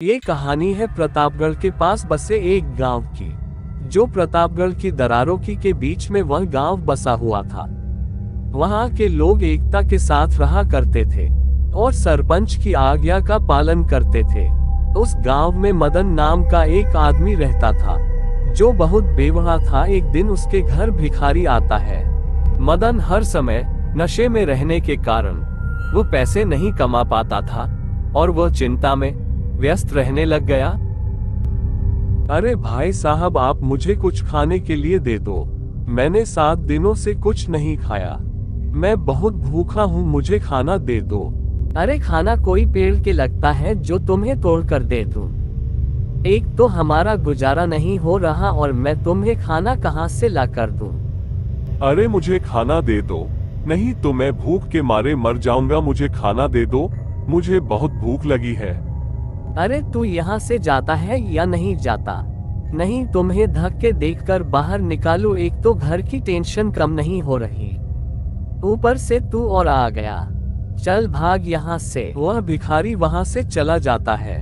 ये कहानी है प्रतापगढ़ के पास बसे एक गांव की। जो प्रतापगढ़ की दरारों के बीच में वह गांव बसा हुआ था। वहां के लोग एकता के साथ रहा करते थे और सरपंच की आज्ञा का पालन करते थे। उस गांव में मदन नाम का एक आदमी रहता था जो बहुत बेवहा था। एक दिन उसके घर भिखारी आता है। मदन हर समय नशे में रहने के कारण वो पैसे नहीं कमा पाता था और वह चिंता में व्यस्त रहने लग गया। अरे भाई साहब, आप मुझे कुछ खाने के लिए दे दो। मैंने 7 दिनों से कुछ नहीं खाया। मैं बहुत भूखा हूँ, मुझे खाना दे दो। अरे खाना कोई पेड़ के लगता है जो तुम्हें तोड़ कर दे दूं। एक तो हमारा गुजारा नहीं हो रहा और मैं तुम्हें खाना कहाँ से ला कर दूं। अरे मुझे खाना दे दो, नहीं तो मैं भूख के मारे मर जाऊंगा। मुझे खाना दे दो, मुझे बहुत भूख लगी है। अरे तू यहाँ से जाता है या नहीं जाता? नहीं तुम्हें धक्के देखकर बाहर निकालूं। एक तो घर की टेंशन कम नहीं हो रही, ऊपर से तू और आ गया। चल भाग यहाँ से। वह भिखारी वहाँ से चला जाता है।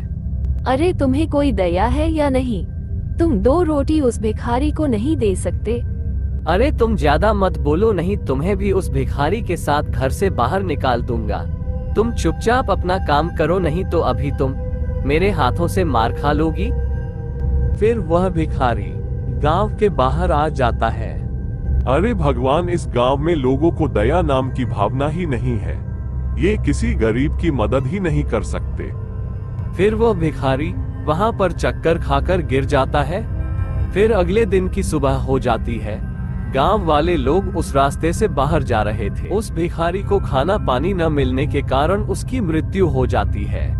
अरे तुम्हें कोई दया है या नहीं? तुम 2 रोटी उस भिखारी को नहीं दे सकते? अरे तुम ज्यादा मत बोलो, नहीं तुम्हें भी उस भिखारी के साथ घर से बाहर निकाल दूंगा। तुम चुपचाप अपना काम करो, नहीं तो अभी तुम मेरे हाथों से मार खा लोगी। फिर वह भिखारी गांव के बाहर आ जाता है। अरे भगवान, इस गांव में लोगों को दया नाम की भावना ही नहीं है। ये किसी गरीब की मदद ही नहीं कर सकते। फिर वो भिखारी वहां पर चक्कर खाकर गिर जाता है। फिर अगले दिन की सुबह हो जाती है। गांव वाले लोग उस रास्ते से बाहर जा रहे थे। उस भिखारी को खाना पानी न मिलने के कारण उसकी मृत्यु हो जाती है।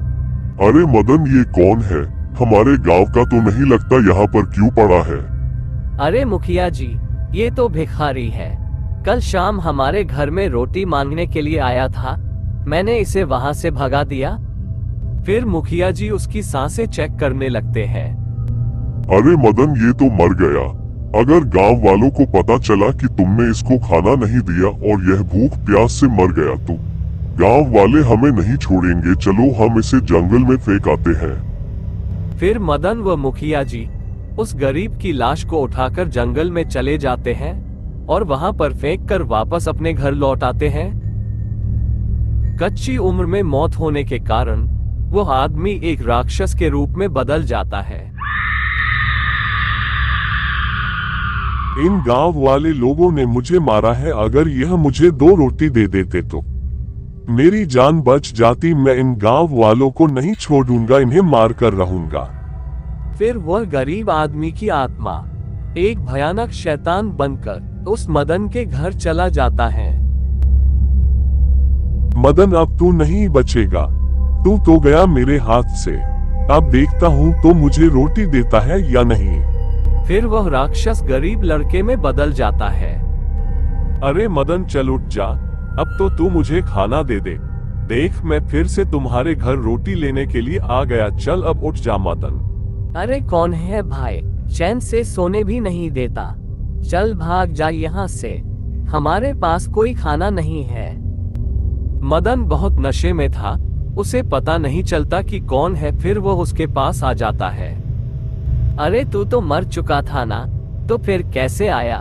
अरे मदन, ये कौन है? हमारे गांव का तो नहीं लगता, यहाँ पर क्यों पड़ा है? अरे मुखिया जी, ये तो भिखारी है। कल शाम हमारे घर में रोटी मांगने के लिए आया था, मैंने इसे वहां से भगा दिया। फिर मुखिया जी उसकी सांसें चेक करने लगते हैं। अरे मदन, ये तो मर गया। अगर गांव वालों को पता चला कि तुमने इसको खाना नहीं दिया और यह भूख प्यास से मर गया तो गांव वाले हमें नहीं छोड़ेंगे। चलो हम इसे जंगल में फेंक आते हैं। फिर मदन व मुखिया जी उस गरीब की लाश को उठाकर जंगल में चले जाते हैं और वहां पर फेंक कर वापस अपने घर लौट आते हैं। कच्ची उम्र में मौत होने के कारण वह आदमी एक राक्षस के रूप में बदल जाता है। इन गांव वाले लोगों ने मुझे मारा है। अगर यह मुझे 2 रोटी दे देते तो मेरी जान बच जाती। मैं इन गांव वालों को नहीं छोड़ूंगा, इन्हें मार कर रहूंगा। फिर वह गरीब आदमी की आत्मा एक भयानक शैतान बनकर उस मदन के घर चला जाता है। मदन, अब तू नहीं बचेगा, तू तो गया मेरे हाथ से। अब देखता हूँ तो मुझे रोटी देता है या नहीं। फिर वह राक्षस गरीब लड़के में बदल जाता है। अरे मदन, चल उठ जा, अब तो तू मुझे खाना दे दे। देख, मैं फिर से तुम्हारे घर रोटी लेने के लिए आ गया। चल अब उठ जा मदन। अरे कौन है भाई, चैन से सोने भी नहीं देता। चल भाग जा यहाँ से, हमारे पास कोई खाना नहीं है। मदन बहुत नशे में था, उसे पता नहीं चलता कि कौन है। फिर वह उसके पास आ जाता है। अरे तू तो मर चुका था ना, तो फिर कैसे आया?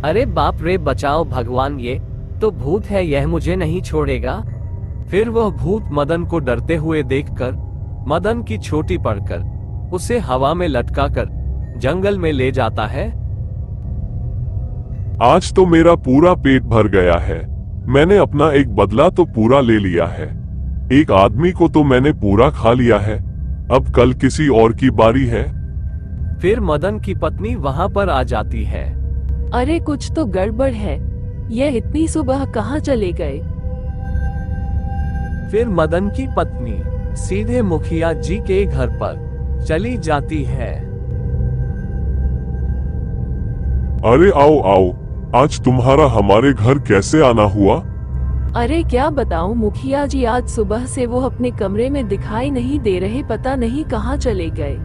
अरे बाप रे, बचाओ भगवान, ये तो भूत है, यह मुझे नहीं छोड़ेगा। फिर वह भूत मदन को डरते हुए देखकर मदन की चोटी पकड़कर उसे हवा में लटकाकर जंगल में ले जाता है। आज तो मेरा पूरा पेट भर गया है। मैंने अपना एक बदला तो पूरा ले लिया है। एक आदमी को तो मैंने पूरा खा लिया है, अब कल किसी और की बारी है। फिर मदन की पत्नी वहां पर आ जाती है। अरे कुछ तो गड़बड़ है, यह इतनी सुबह कहाँ चले गए? फिर मदन की पत्नी सीधे मुखिया जी के घर पर चली जाती है। अरे आओ आओ, आज तुम्हारा हमारे घर कैसे आना हुआ? अरे क्या बताऊं मुखिया जी, आज सुबह से वो अपने कमरे में दिखाई नहीं दे रहे, पता नहीं कहाँ चले गए।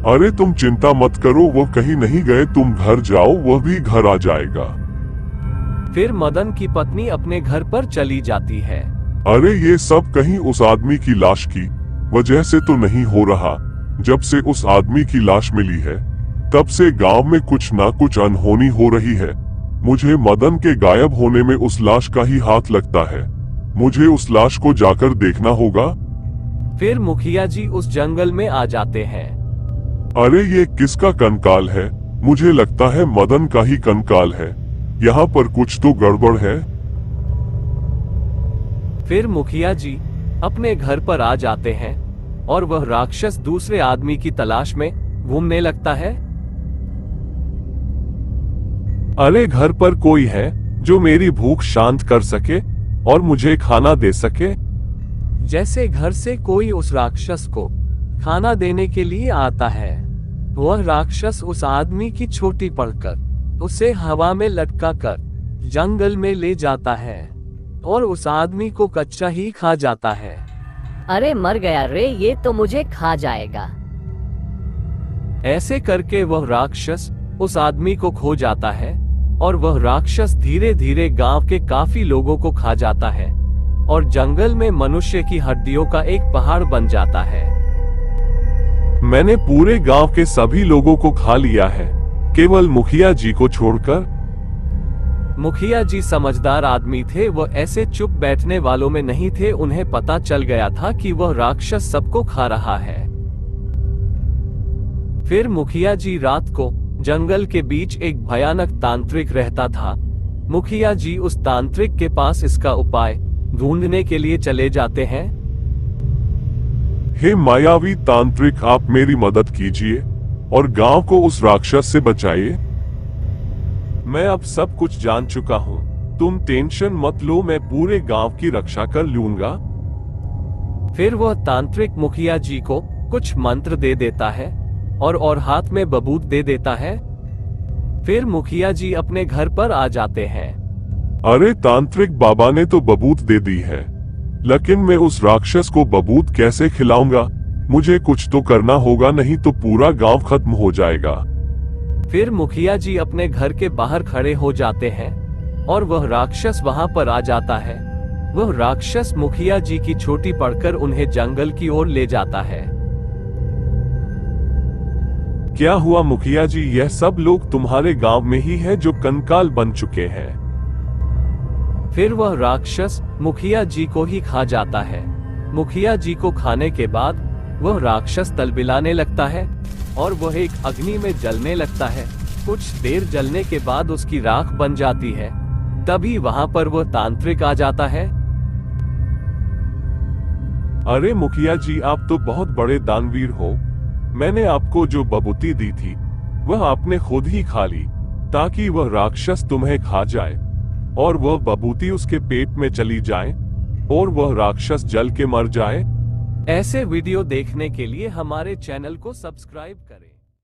अरे तुम चिंता मत करो, वो कहीं नहीं गए। तुम घर जाओ, वह भी घर आ जाएगा। फिर मदन की पत्नी अपने घर पर चली जाती है। अरे ये सब कहीं उस आदमी की लाश की वजह से तो नहीं हो रहा। जब से उस आदमी की लाश मिली है तब से गांव में कुछ ना कुछ अनहोनी हो रही है। मुझे मदन के गायब होने में उस लाश का ही हाथ लगता है। मुझे उस लाश को जाकर देखना होगा। फिर मुखिया जी उस जंगल में आ जाते हैं। अरे ये किसका कंकाल है? मुझे लगता है मदन का ही कंकाल है। यहाँ पर कुछ तो गड़बड़ है। फिर मुखिया जी अपने घर पर आ जाते हैं और वह राक्षस दूसरे आदमी की तलाश में घूमने लगता है। अरे घर पर कोई है जो मेरी भूख शांत कर सके और मुझे खाना दे सके? जैसे घर से कोई उस राक्षस को खाना देने के लिए आता है, वह राक्षस उस आदमी की चोटी पकड़कर उसे हवा में लटका कर जंगल में ले जाता है और उस आदमी को कच्चा ही खा जाता है। अरे मर गया रे, ये तो मुझे खा जाएगा। ऐसे करके वह राक्षस उस आदमी को खो जाता है और वह राक्षस धीरे धीरे गांव के काफी लोगों को खा जाता है और जंगल में मनुष्य की हड्डियों का एक पहाड़ बन जाता है। मैंने पूरे गांव के सभी लोगों को खा लिया है, केवल मुखिया जी को छोड़कर। मुखिया जी समझदार आदमी थे, वह ऐसे चुप बैठने वालों में नहीं थे। उन्हें पता चल गया था कि वह राक्षस सबको खा रहा है। फिर मुखिया जी रात को जंगल के बीच एक भयानक तांत्रिक रहता था। मुखिया जी उस तांत्रिक के पास इसका उपाय ढूंढने के लिए चले जाते हैं। हे मायावी तांत्रिक, आप मेरी मदद कीजिए और गांव को उस राक्षस से बचाइए। मैं अब सब कुछ जान चुका हूँ, तुम टेंशन मत लो, मैं पूरे गांव की रक्षा कर लूंगा। फिर वह तांत्रिक मुखिया जी को कुछ मंत्र दे देता है और हाथ में बबूत दे देता है। फिर मुखिया जी अपने घर पर आ जाते हैं। अरे तांत्रिक बाबा ने तो बबूत दे दी है, लेकिन मैं उस राक्षस को बबूत कैसे खिलाऊंगा? मुझे कुछ तो करना होगा, नहीं तो पूरा गांव खत्म हो जाएगा। फिर मुखिया जी अपने घर के बाहर खड़े हो जाते हैं और वह राक्षस वहां पर आ जाता है। वह राक्षस मुखिया जी की चोटी पकड़कर उन्हें जंगल की ओर ले जाता है। क्या हुआ मुखिया जी? यह सब लोग तुम्हारे गांव में ही है जो कंकाल बन चुके हैं। फिर वह राक्षस मुखिया जी को ही खा जाता है। मुखिया जी को खाने के बाद वह राक्षस तलबिलाने लगता है और वह एक अग्नि में जलने लगता है। कुछ देर जलने के बाद उसकी राख बन जाती है। तभी वहां पर वह तांत्रिक आ जाता है। अरे मुखिया जी, आप तो बहुत बड़े दानवीर हो। मैंने आपको जो बबूती दी थी वह आपने खुद ही खा ली ताकि वह राक्षस तुम्हें खा जाए और वह बबूती उसके पेट में चली जाए और वह राक्षस जल के मर जाए। ऐसे वीडियो देखने के लिए हमारे चैनल को सब्सक्राइब करें।